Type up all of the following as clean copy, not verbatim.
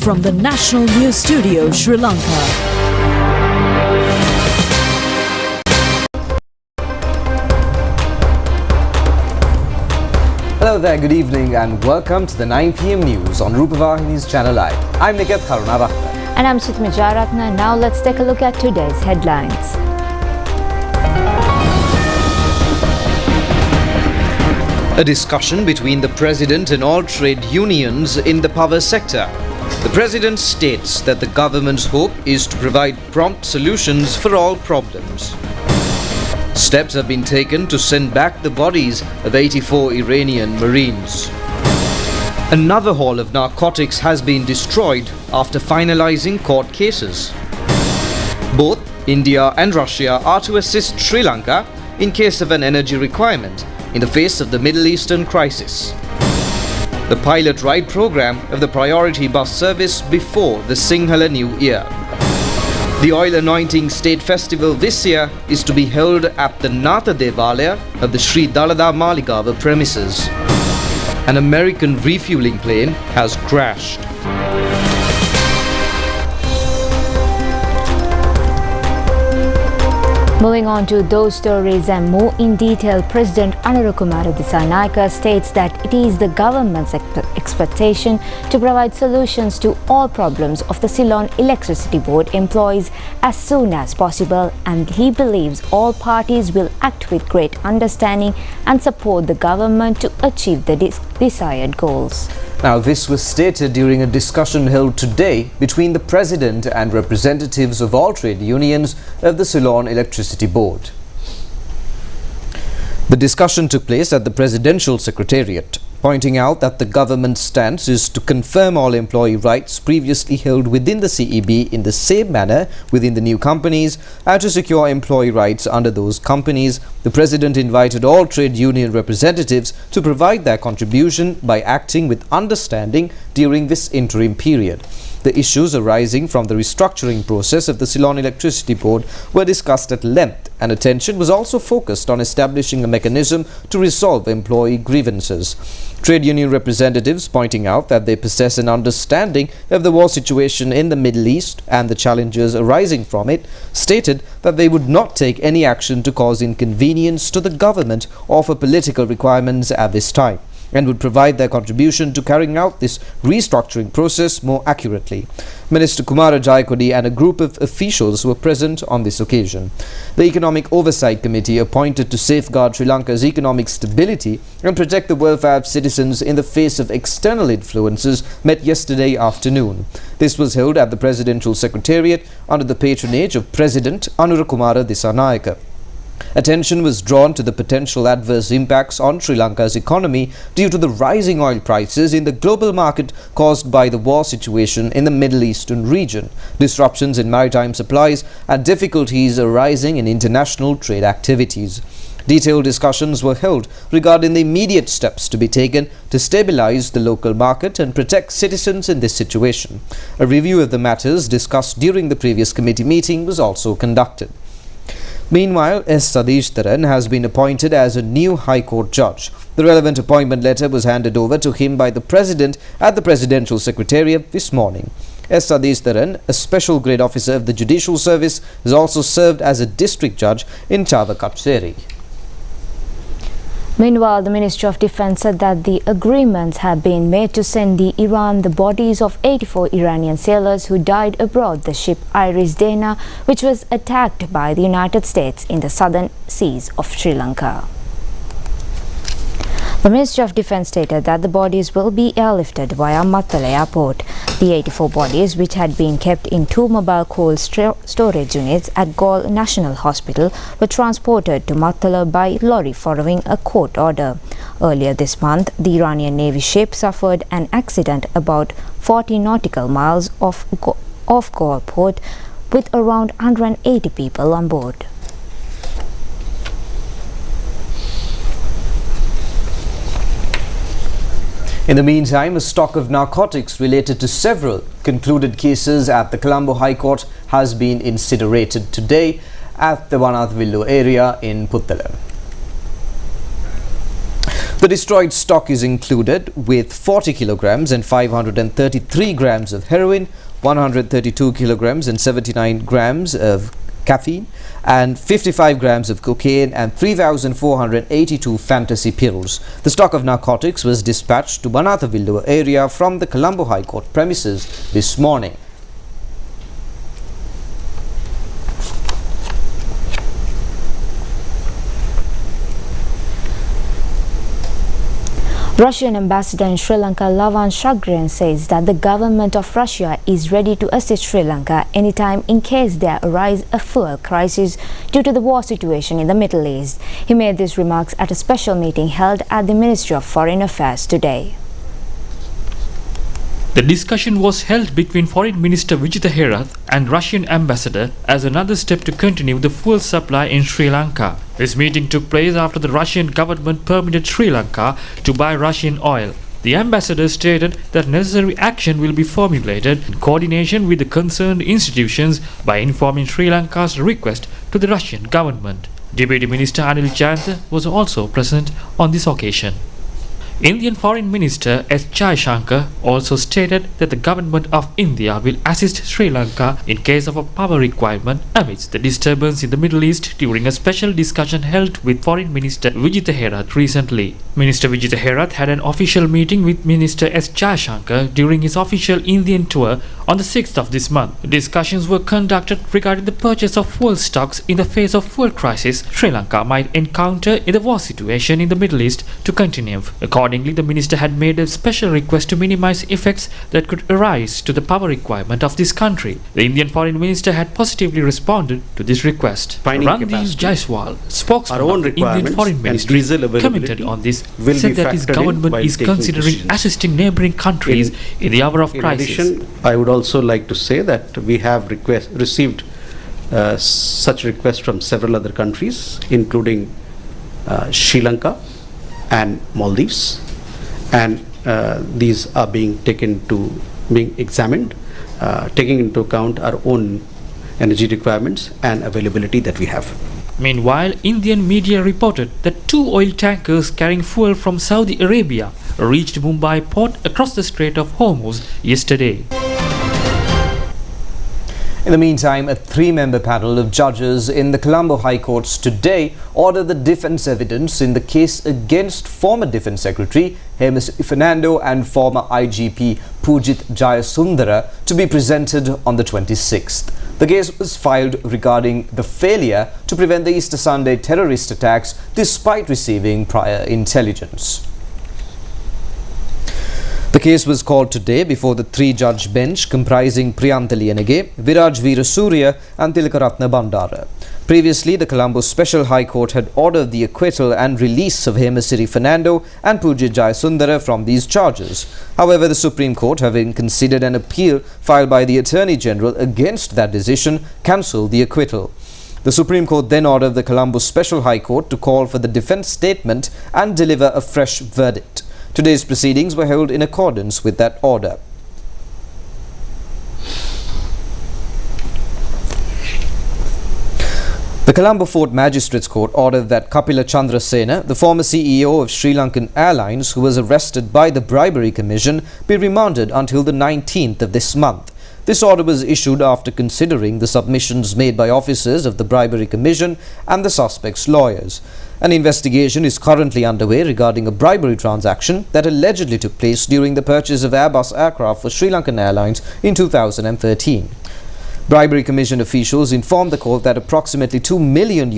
from the National News Studio, Sri Lanka. Hello there, good evening and welcome to the 9 PM news on Rupavahini's Channel I. I'm Niket Karunaratna. And I'm Chitmi Jaratna. Now let's take a look at today's headlines. A discussion between the President and all trade unions in the power sector. The President states that the government's hope is to provide prompt solutions for all problems. Steps have been taken to send back the bodies of 84 Iranian Marines. Another haul of narcotics has been destroyed after finalizing court cases. Both India and Russia are to assist Sri Lanka in case of an energy requirement in the face of the Middle Eastern crisis. The pilot ride program of the priority bus service before the Sinhala New Year. The oil anointing state festival this year is to be held at the Natha Devalaya of the Sri Dalada Maligava premises. An American refueling plane has crashed. Moving on to those stories and more in detail, President Anurukumara Dissanayake states that it is the government's expectation to provide solutions to all problems of the Ceylon Electricity Board employees as soon as possible, and he believes all parties will act with great understanding and support the government to achieve the desired goals. Now, this was stated during a discussion held today between the President and representatives of all trade unions of the Ceylon Electricity Board. The discussion took place at the Presidential Secretariat, pointing out that the government's stance is to confirm all employee rights previously held within the CEB in the same manner within the new companies and to secure employee rights under those companies. The President invited all trade union representatives to provide their contribution by acting with understanding during this interim period. The issues arising from the restructuring process of the Ceylon Electricity Board were discussed at length, and attention was also focused on establishing a mechanism to resolve employee grievances. Trade union representatives, pointing out that they possess an understanding of the war situation in the Middle East and the challenges arising from it, stated that they would not take any action to cause inconvenience to the government or for political requirements at this time, and would provide their contribution to carrying out this restructuring process more accurately. Minister Kumara Jayakodi and a group of officials were present on this occasion. The Economic Oversight Committee, appointed to safeguard Sri Lanka's economic stability and protect the welfare of citizens in the face of external influences, met yesterday afternoon. This was held at the Presidential Secretariat under the patronage of President Anurukumara Dissanayake. Attention was drawn to the potential adverse impacts on Sri Lanka's economy due to the rising oil prices in the global market caused by the war situation in the Middle Eastern region, disruptions in maritime supplies, and difficulties arising in international trade activities. Detailed discussions were held regarding the immediate steps to be taken to stabilize the local market and protect citizens in this situation. A review of the matters discussed during the previous committee meeting was also conducted. Meanwhile, S. Sadish Dharan has been appointed as a new High Court judge. The relevant appointment letter was handed over to him by the President at the Presidential Secretariat this morning. S. Sadish Dharan, a special grade officer of the Judicial Service, has also served as a district judge in Chavakatseri. Meanwhile, the Ministry of Defence said that the agreements have been made to send Iran the bodies of 84 Iranian sailors who died aboard the ship Iris Dana, which was attacked by the United States in the southern seas of Sri Lanka. The Ministry of Defence stated that the bodies will be airlifted via Mattala Airport. The 84 bodies, which had been kept in 2 mobile cold storage units at Galle National Hospital, were transported to Mattala by lorry following a court order. Earlier this month, the Iranian Navy ship suffered an accident about 40 nautical miles off Galle Port with around 180 people on board. In the meantime, a stock of narcotics related to several concluded cases at the Colombo High Court has been incinerated today at the Vanathvillu area in Puttalam. The destroyed stock is included with 40 kilograms and 533 grams of heroin, 132 kilograms and 79 grams of caffeine, and 55 grams of cocaine and 3,482 fantasy pills. The stock of narcotics was dispatched to Banathavilluwa area from the Colombo High Court premises this morning. Russian ambassador in Sri Lanka Lavan Shagren says that the government of Russia is ready to assist Sri Lanka anytime in case there arises a fuel crisis due to the war situation in the Middle East. He made these remarks at a special meeting held at the Ministry of Foreign Affairs today. The discussion was held between Foreign Minister Vijitha Herath and Russian ambassador as another step to continue the fuel supply in Sri Lanka. This meeting took place after the Russian government permitted Sri Lanka to buy Russian oil. The ambassador stated that necessary action will be formulated in coordination with the concerned institutions by informing Sri Lanka's request to the Russian government. Deputy Minister Anil Jayantha was also present on this occasion. Indian Foreign Minister S. Jaishankar also stated that the government of India will assist Sri Lanka in case of a power requirement amidst the disturbance in the Middle East during a special discussion held with Foreign Minister Vijitha Herath recently. Minister Vijitha Herath had an official meeting with Minister S. Jaishankar during his official Indian tour on the 6th of this month. Discussions were conducted regarding the purchase of fuel stocks in the face of fuel crisis Sri Lanka might encounter in the war situation in the Middle East to continue. Accordingly, the minister had made a special request to minimize effects that could arise to the power requirement of this country. The Indian Foreign Minister had positively responded to this request. Randeep Jaiswal, spokesman of the Indian Foreign Ministry, commented on this, said that his government is considering assisting neighboring countries in the hour of crisis. In addition, I would also like to say that we have received such requests from several other countries, including Sri Lanka and Maldives, and these are being examined, taking into account our own energy requirements and availability that we have. Meanwhile, Indian media reported that 2 oil tankers carrying fuel from Saudi Arabia reached Mumbai port across the Strait of Hormuz yesterday. In the meantime, a 3-member panel of judges in the Colombo High Courts today ordered the defence evidence in the case against former Defence Secretary Hemasri Fernando and former IGP Pujit Jayasundara to be presented on the 26th. The case was filed regarding the failure to prevent the Easter Sunday terrorist attacks despite receiving prior intelligence. The case was called today before the 3-judge bench comprising Priyantali Enege, Viraj Veerasurya and Tilakaratna Bandara. Previously, the Colombo Special High Court had ordered the acquittal and release of Hemasri Fernando and Pujit Jayasundara from these charges. However, the Supreme Court, having considered an appeal filed by the Attorney General against that decision, cancelled the acquittal. The Supreme Court then ordered the Colombo Special High Court to call for the defence statement and deliver a fresh verdict. Today's proceedings were held in accordance with that order. The Colombo Fort Magistrates Court ordered that Kapila Chandrasena, the former CEO of Sri Lankan Airlines who was arrested by the Bribery Commission, be remanded until the 19th of this month. This order was issued after considering the submissions made by officers of the Bribery Commission and the suspect's lawyers. An investigation is currently underway regarding a bribery transaction that allegedly took place during the purchase of Airbus aircraft for Sri Lankan Airlines in 2013. Bribery Commission officials informed the court that approximately $2 million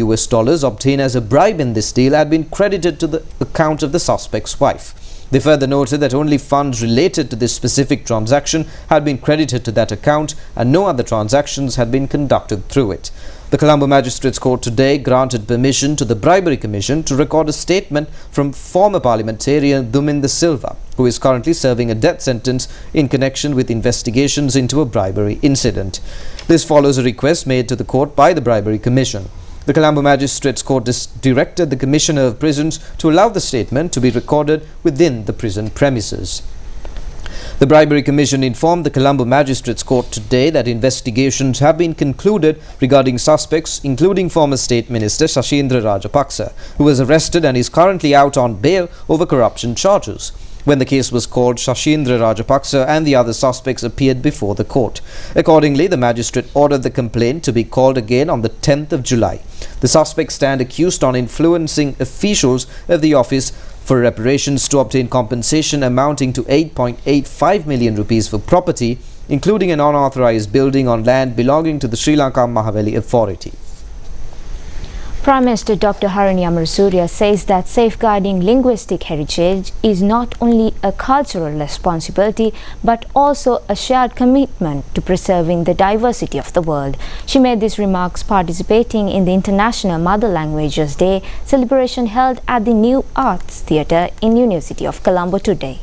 obtained as a bribe in this deal had been credited to the account of the suspect's wife. They further noted that only funds related to this specific transaction had been credited to that account and no other transactions had been conducted through it. The Colombo Magistrates Court today granted permission to the Bribery Commission to record a statement from former parliamentarian Duminda Silva, who is currently serving a death sentence in connection with investigations into a bribery incident. This follows a request made to the court by the Bribery Commission. The Colombo Magistrates Court directed the Commissioner of Prisons to allow the statement to be recorded within the prison premises. The Bribery Commission informed the Colombo Magistrates Court today that investigations have been concluded regarding suspects, including former State Minister Shashindra Rajapaksa, who was arrested and is currently out on bail over corruption charges. When the case was called, Shashindra Rajapaksa and the other suspects appeared before the court. Accordingly, the magistrate ordered the complaint to be called again on the 10th of July. The suspects stand accused on influencing officials of the office for reparations to obtain compensation amounting to 8.85 million rupees for property, including an unauthorized building on land belonging to the Sri Lanka Mahaweli Authority. Prime Minister Dr. Harini Amarasuriya says that safeguarding linguistic heritage is not only a cultural responsibility but also a shared commitment to preserving the diversity of the world. She made these remarks participating in the International Mother Languages Day celebration held at the New Arts Theatre in University of Colombo today.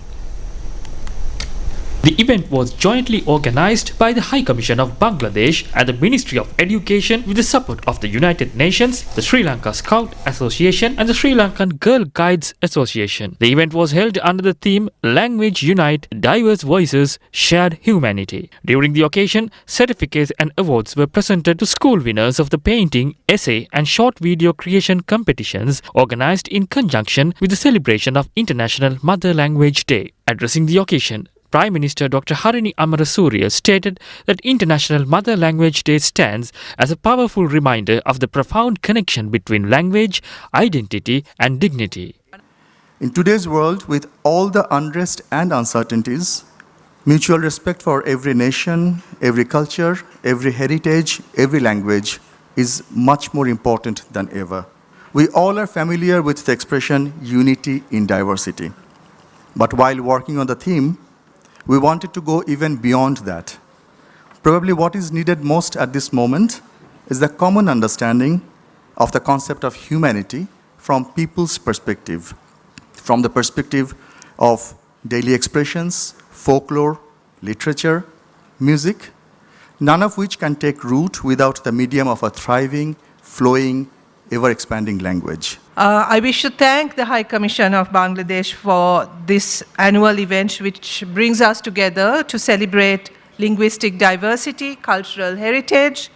The event was jointly organized by the High Commission of Bangladesh and the Ministry of Education with the support of the United Nations, the Sri Lanka Scout Association and the Sri Lankan Girl Guides Association. The event was held under the theme Language Unite, Diverse Voices, Shared Humanity. During the occasion, certificates and awards were presented to school winners of the painting, essay and short video creation competitions organized in conjunction with the celebration of International Mother Language Day. Addressing the occasion, Prime Minister Dr. Harini Amarasuriya stated that International Mother Language Day stands as a powerful reminder of the profound connection between language, identity and dignity. In today's world, with all the unrest and uncertainties, mutual respect for every nation, every culture, every heritage, every language is much more important than ever. We all are familiar with the expression unity in diversity. But while working on the theme, we wanted to go even beyond that. Probably what is needed most at this moment is the common understanding of the concept of humanity from people's perspective, from the perspective of daily expressions, folklore, literature, music, none of which can take root without the medium of a thriving, flowing, ever-expanding language. I wish to thank the High Commission of Bangladesh for this annual event which brings us together to celebrate linguistic diversity, cultural heritage,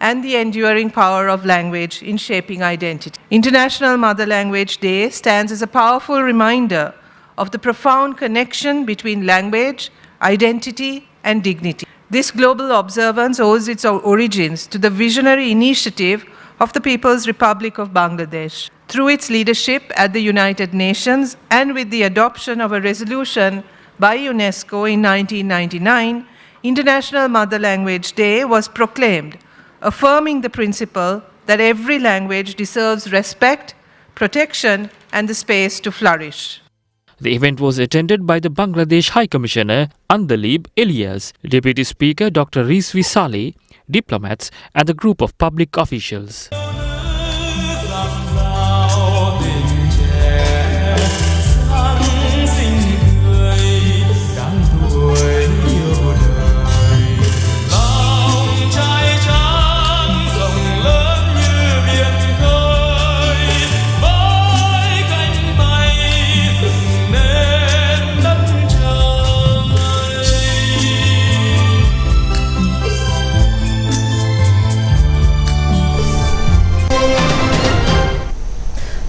and the enduring power of language in shaping identity. International Mother Language Day stands as a powerful reminder of the profound connection between language, identity, and dignity. This global observance owes its origins to the visionary initiative of the People's Republic of Bangladesh. Through its leadership at the United Nations and with the adoption of a resolution by UNESCO in 1999, International Mother Language Day was proclaimed, affirming the principle that every language deserves respect, protection, and the space to flourish. The event was attended by the Bangladesh High Commissioner Andalib Elias, Deputy Speaker Dr. Rizvi Saleh, diplomats and a group of public officials.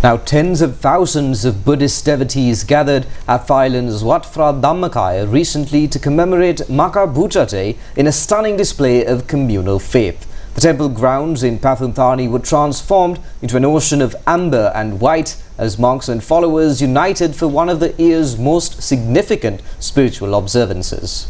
Now, tens of thousands of Buddhist devotees gathered at Thailand's Wat Phra Dhammakaya recently to commemorate Maka Buddha Day in a stunning display of communal faith. The temple grounds in Pathum Thani were transformed into an ocean of amber and white as monks and followers united for one of the year's most significant spiritual observances.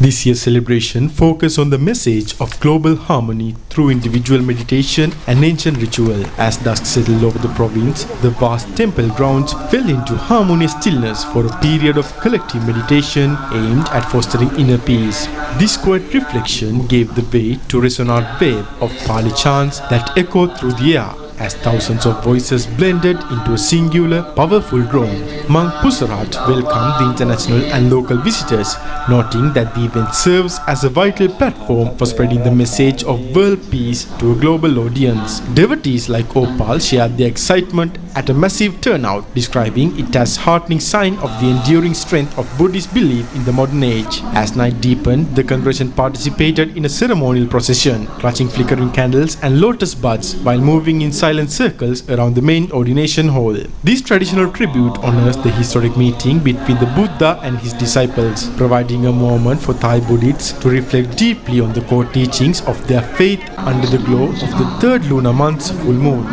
This year's celebration focused on the message of global harmony through individual meditation and ancient ritual. As dusk settled over the province, the vast temple grounds fell into harmonious stillness for a period of collective meditation aimed at fostering inner peace. This quiet reflection gave the way to a resonant wave of Pali chants that echoed through the air, as thousands of voices blended into a singular, powerful drone. Monk Pusarat welcomed the international and local visitors, noting that the event serves as a vital platform for spreading the message of world peace to a global audience. Devotees like Opal shared their excitement at a massive turnout, describing it as a heartening sign of the enduring strength of Buddhist belief in the modern age. As night deepened, the congregation participated in a ceremonial procession, clutching flickering candles and lotus buds while moving in silent circles around the main ordination hall. This traditional tribute honors the historic meeting between the Buddha and his disciples, providing a moment for Thai Buddhists to reflect deeply on the core teachings of their faith under the glow of the third lunar month's full moon.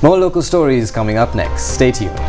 More local stories coming up next. Stay tuned.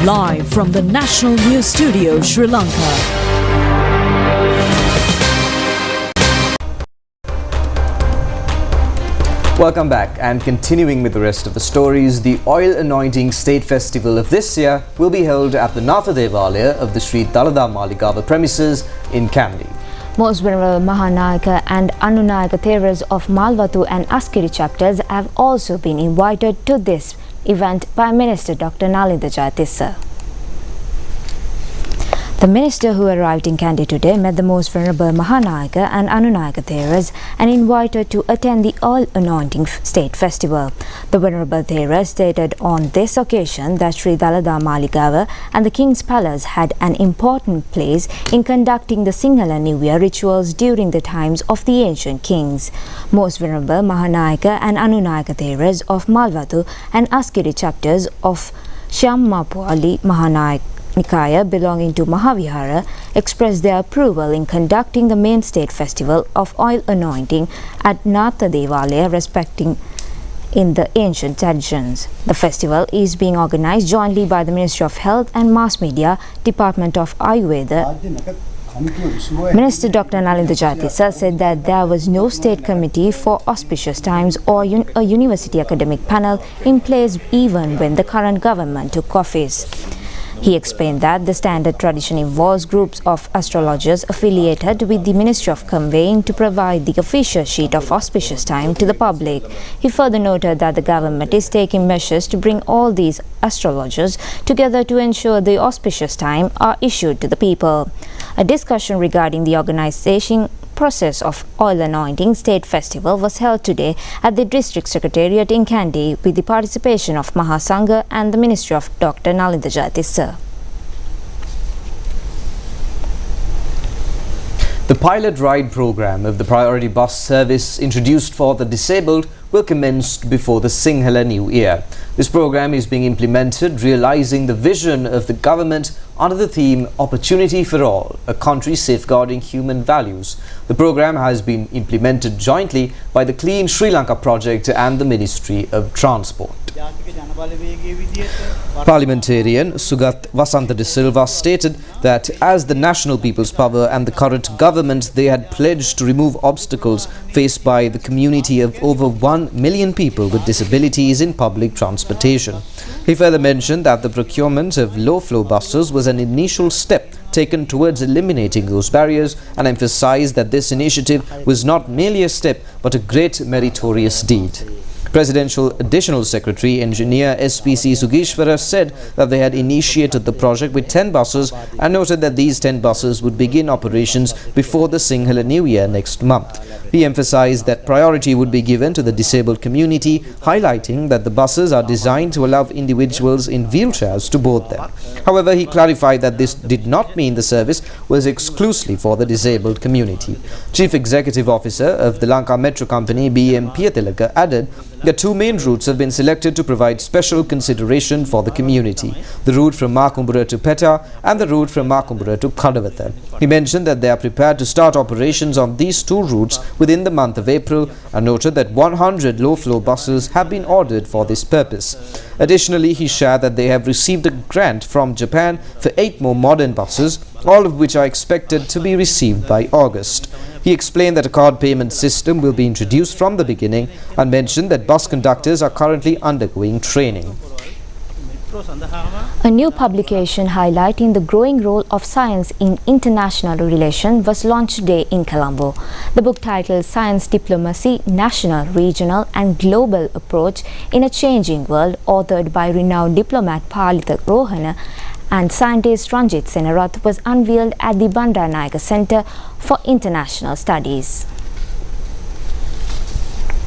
Live from the National News Studio, Sri Lanka. Welcome back, and continuing with the rest of the stories, the Oil Anointing State Festival of this year will be held at the Natha Devalaya of the Sri Dalada Maligava premises in Kandy. Most Venerable Mahanayaka and Anunayaka Theras of Malwatu and Askiri chapters have also been invited to this event by Minister Dr. Nalinda Jayatissa. The minister who arrived in Kandy today met the Most Venerable Mahanayaka and Anunayaka Theras and invited to attend the Oil Anointing State Festival. The Venerable Theras stated on this occasion that Sri Dalada Maligava and the King's Palace had an important place in conducting the Sinhala New Year rituals during the times of the ancient kings. Most Venerable Mahanayaka and Anunayaka Theras of Malwatu and Askiri chapters of Shammapuali Mahanayaka Nikaya belonging to Mahavihara expressed their approval in conducting the main state festival of oil anointing at Natha Devalaya respecting in the ancient traditions. The festival is being organized jointly by the Ministry of Health and Mass Media, Department of Ayurveda. Minister Dr. Nalinda Jayatissa said that there was no state committee for auspicious times or a university academic panel in place even when the current government took office. He explained that the standard tradition involves groups of astrologers affiliated with the Ministry of Conveying to provide the official sheet of auspicious time to the public. He further noted that the government is taking measures to bring all these astrologers together to ensure the auspicious time are issued to the people. A discussion regarding the organization process of Oil Anointing State Festival was held today at the District Secretariat in Kandy with the participation of Mahasangha and the Ministry of Dr. Nalinda Jayatissa. The pilot ride program of the priority bus service introduced for the disabled will commence before the Sinhala New Year. This program is being implemented realizing the vision of the government under the theme Opportunity for All, a country safeguarding human values. The program has been implemented jointly by the Clean Sri Lanka project and the Ministry of Transport. Parliamentarian Sugat Vasanta de Silva stated that as the National People's Power and the current government, they had pledged to remove obstacles faced by the community of over 1 million people with disabilities in public transportation. He further mentioned that the procurement of low-flow buses was an initial step taken towards eliminating those barriers and emphasized that this initiative was not merely a step but a great meritorious deed. Presidential Additional Secretary Engineer SPC Sugishwara said that they had initiated the project with 10 buses and noted that these 10 buses would begin operations before the Sinhala New Year next month. He emphasized that priority would be given to the disabled community, highlighting that the buses are designed to allow individuals in wheelchairs to board them. However, he clarified that this did not mean the service was exclusively for the disabled community. Chief Executive Officer of the Lanka Metro Company, B.M. Piyatilaka, added that two main routes have been selected to provide special consideration for the community: the route from Makumbura to Petta and the route from Makumbura to Kadavata. He mentioned that they are prepared to start operations on these two routes within the month of April and noted that 100 low-floor buses have been ordered for this purpose. Additionally, he shared that they have received a grant from Japan for 8 more modern buses, all of which are expected to be received by August. He explained that a card payment system will be introduced from the beginning and mentioned that bus conductors are currently undergoing training. A new publication highlighting the growing role of science in international relations was launched today in Colombo. The book titled Science Diplomacy, National, Regional and Global Approach in a Changing World, authored by renowned diplomat Palitha Rohana and scientist Ranjit Senarath, was unveiled at the Bandaranaike Center for International Studies.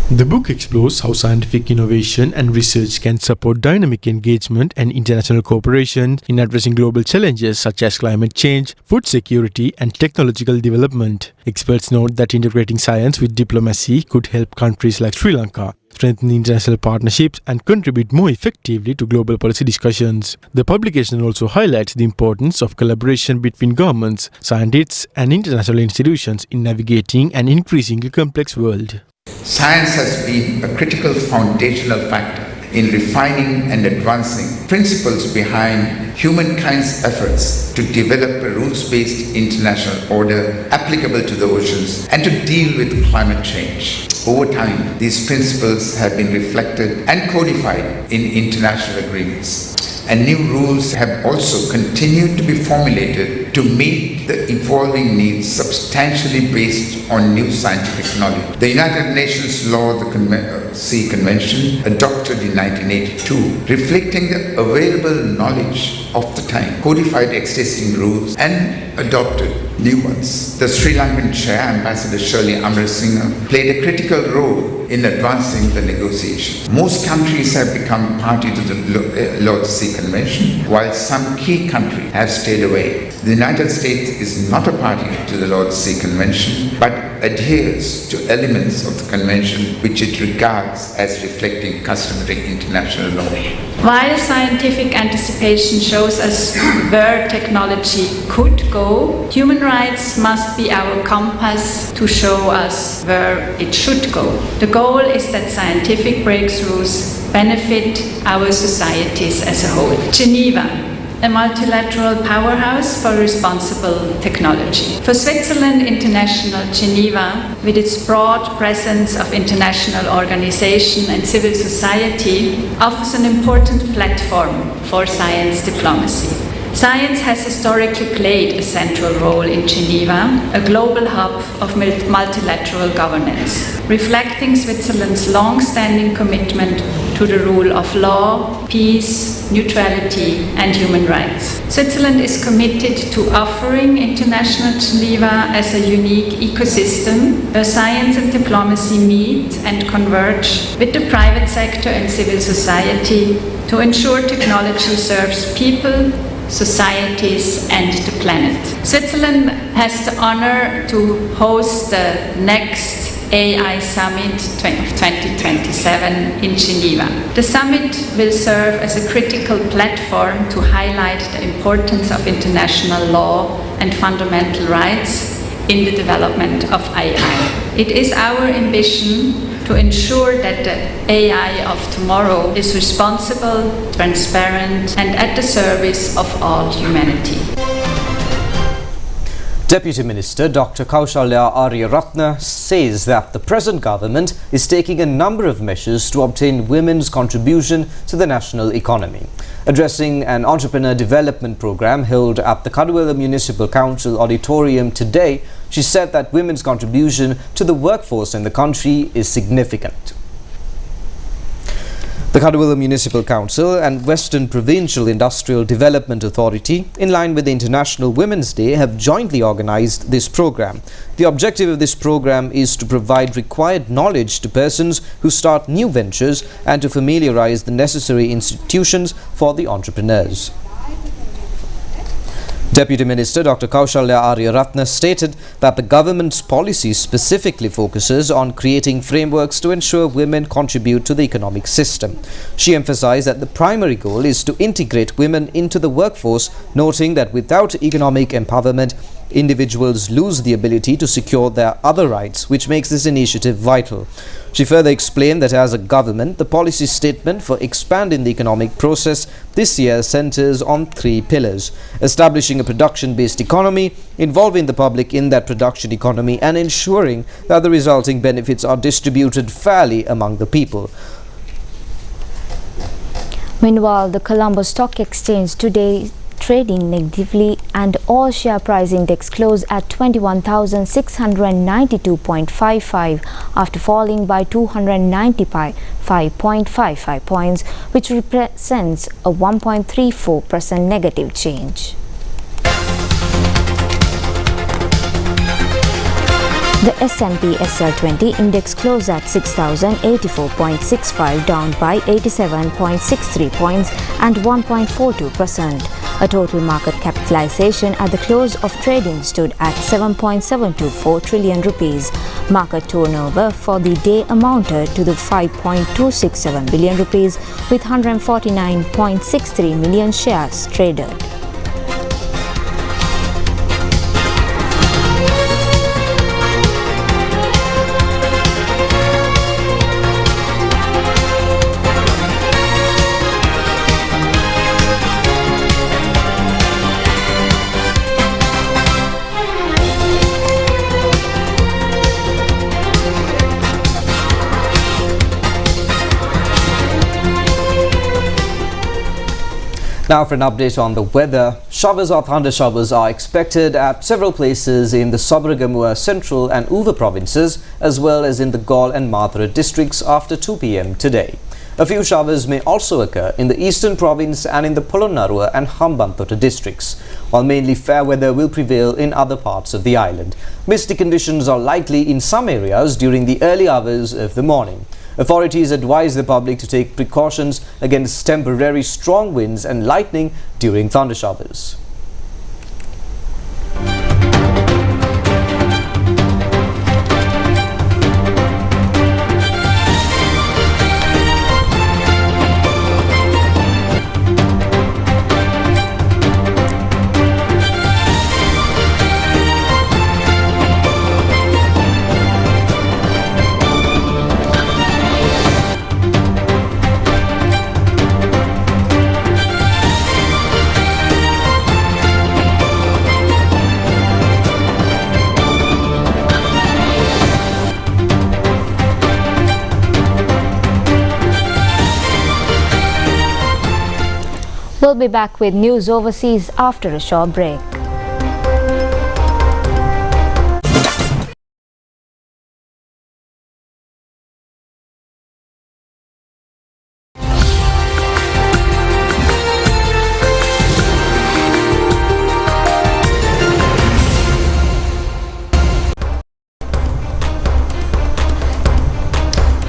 The book explores how scientific innovation and research can support dynamic engagement and international cooperation in addressing global challenges such as climate change, food security, and technological development. Experts note that integrating science with diplomacy could help countries like Sri Lanka strengthen international partnerships and contribute more effectively to global policy discussions. The publication also highlights the importance of collaboration between governments, scientists, and international institutions in navigating an increasingly complex world. Science has been a critical foundational factor in refining and advancing principles behind humankind's efforts to develop a rules-based international order applicable to the oceans and to deal with climate change. Over time, these principles have been reflected and codified in international agreements, and new rules have also continued to be formulated to meet the evolving needs substantially based on new scientific knowledge. The United Nations Law of the Sea Convention, adopted in 1982, reflecting the available knowledge of the time, codified existing rules and adopted new ones. The Sri Lankan Chair, Ambassador Shirley Amrasinghe, played a critical role in advancing the negotiation. Most countries have become party to the Law of the Sea Convention, while some key countries have stayed away. The United States is not a party to the Law of the Sea Convention, but adheres to elements of the convention which it regards as reflecting customary international law. While scientific anticipation shows us where technology could go, human rights must be our compass to show us where it should go. The goal is that scientific breakthroughs benefit our societies as a whole. Geneva, a multilateral powerhouse for responsible technology. For Switzerland, International Geneva, with its broad presence of international organization and civil society, offers an important platform for science diplomacy. Science has historically played a central role in Geneva, a global hub of multilateral governance, reflecting Switzerland's long-standing commitment to the rule of law, peace, neutrality, and human rights. Switzerland is committed to offering International Geneva as a unique ecosystem where science and diplomacy meet and converge with the private sector and civil society to ensure technology serves people, societies and the planet. Switzerland has the honor to host the next AI Summit of 2027 in Geneva. The summit will serve as a critical platform to highlight the importance of international law and fundamental rights in the development of AI. It is our ambition to ensure that the AI of tomorrow is responsible, transparent, and at the service of all humanity. Deputy Minister Dr. Kaushalya Aryaratne says that the present government is taking a number of measures to obtain women's contribution to the national economy. Addressing an entrepreneur development program held at the Kaduvela Municipal Council auditorium today, she said that women's contribution to the workforce in the country is significant. The Kaduvela Municipal Council and Western Provincial Industrial Development Authority, in line with the International Women's Day, have jointly organized this program. The objective of this program is to provide required knowledge to persons who start new ventures and to familiarize the necessary institutions for the entrepreneurs. Deputy Minister Dr. Kaushalya Aryaratna stated that the government's policy specifically focuses on creating frameworks to ensure women contribute to the economic system. She emphasized that the primary goal is to integrate women into the workforce, noting that without economic empowerment, individuals lose the ability to secure their other rights, which makes this initiative vital. She further explained that as a government, the policy statement for expanding the economic process this year centers on 3 pillars: establishing a production-based economy, involving the public in that production economy, and ensuring that the resulting benefits are distributed fairly among the people. Meanwhile, the Colombo Stock Exchange today trading negatively and all share price index closed at 21,692.55 after falling by 295.55 points, which represents a 1.34% negative change. The S&P SL20 index closed at 6,084.65, down by 87.63 points and 1.42%. A total market capitalization at the close of trading stood at 7.724 trillion rupees. Market turnover for the day amounted to the 5.267 billion rupees with 149.63 million shares traded. Now for an update on the weather. Showers or thunder showers are expected at several places in the Sabaragamuwa Central and Uva provinces, as well as in the Gaul and Mathura districts after 2 p.m. today. A few showers may also occur in the Eastern Province and in the Polonnaruwa and Hambantota districts, while mainly fair weather will prevail in other parts of the island. Misty conditions are likely in some areas during the early hours of the morning. Authorities advise the public to take precautions against temporary strong winds and lightning during thunder showers. We'll be back with news overseas after a short break.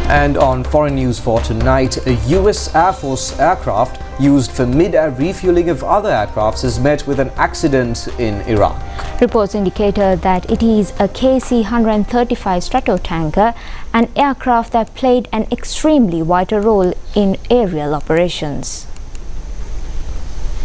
And on foreign news for tonight, a US Air Force aircraft used for mid-air refueling of other aircrafts is met with an accident in Iraq. Reports indicated that it is a KC-135 Stratotanker, an aircraft that played an extremely vital role in aerial operations.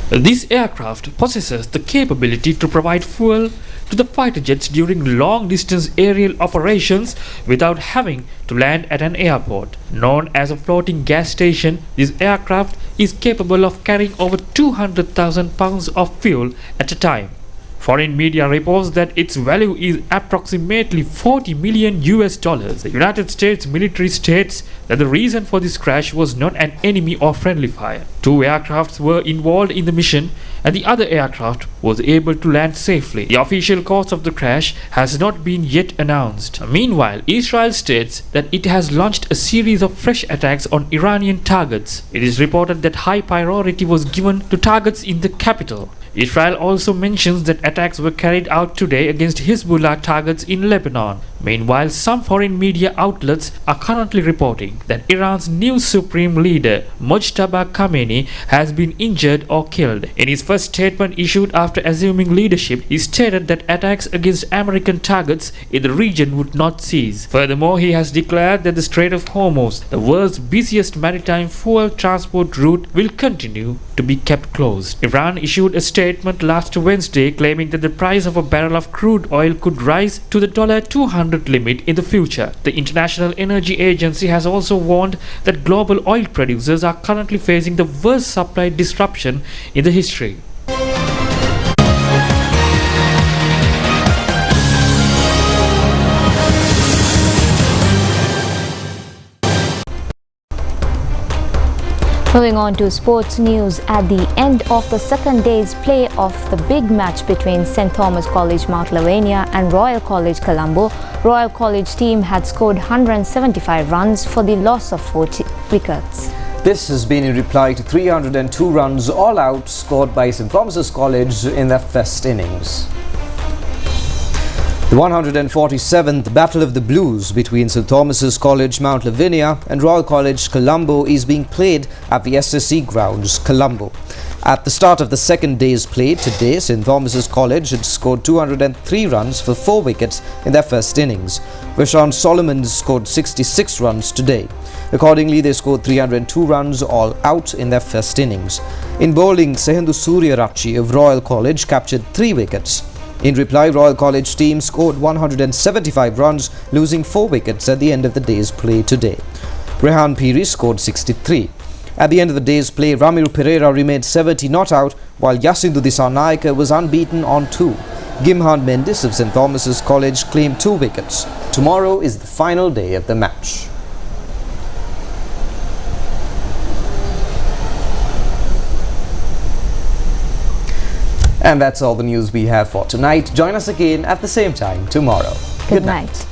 This aircraft possesses the capability to provide fuel to the fighter jets during long-distance aerial operations without having to land at an airport. Known as a floating gas station, this aircraft is capable of carrying over 200,000 pounds of fuel at a time. Foreign media reports that its value is approximately $40 million. The United States military states that the reason for this crash was not an enemy or friendly fire. 2 aircrafts were involved in the mission and the other aircraft was able to land safely. The official cause of the crash has not been yet announced. Meanwhile, Israel states that it has launched a series of fresh attacks on Iranian targets. It is reported that high priority was given to targets in the capital. Israel also mentions that attacks were carried out today against Hezbollah targets in Lebanon. Meanwhile, some foreign media outlets are currently reporting that Iran's new supreme leader, Mojtaba Khamenei, has been injured or killed. In his first statement issued after assuming leadership, he stated that attacks against American targets in the region would not cease. Furthermore, he has declared that the Strait of Hormuz, the world's busiest maritime fuel transport route, will continue to be kept closed. Iran issued a statement last Wednesday claiming that the price of a barrel of crude oil could rise to the $200 limit in the future. The International Energy Agency has also warned that global oil producers are currently facing the worst supply disruption in the history. Moving on to sports news, at the end of the second day's play of the big match between St. Thomas College Mount Lavinia and Royal College Colombo, Royal College team had scored 175 runs for the loss of 40 wickets. This has been in reply to 302 runs all out scored by St. Thomas's College in their first innings. The 147th Battle of the Blues between St. Thomas's College Mount Lavinia and Royal College Colombo is being played at the SSE grounds, Colombo. At the start of the second day's play today, St. Thomas's College had scored 203 runs for 4 wickets in their first innings. Vishant Solomon scored 66 runs today. Accordingly, they scored 302 runs all out in their first innings. In bowling, Sehendu Suryarachi of Royal College captured 3 wickets. In reply, Royal College team scored 175 runs, losing 4 wickets at the end of the day's play today. Rehan Piri scored 63. At the end of the day's play, Ramiru Pereira remained 70 not out, while Yasindu Disanaika was unbeaten on 2. Gimhan Mendes of St. Thomas's College claimed 2 wickets. Tomorrow is the final day of the match. And that's all the news we have for tonight. Join us again at the same time tomorrow. Good night.